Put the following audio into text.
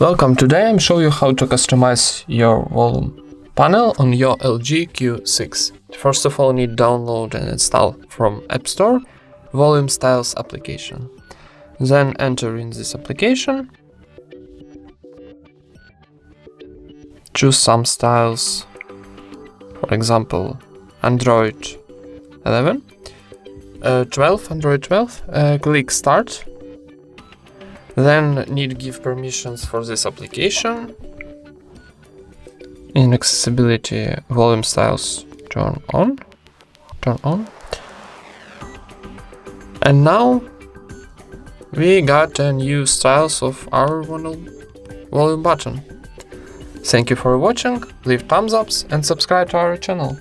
Welcome, today I'm showing you how to customize your volume panel on your LG Q6. First of all, you need to download and install from App Store Volume Styles application. Then enter in this application, choose some styles, for example Android 11, 12, Android 12, click Start. Then need to give permissions for this application. In accessibility, volume styles turn on. And now we got a new styles of our volume button. Thank you for watching, leave thumbs ups and subscribe to our channel.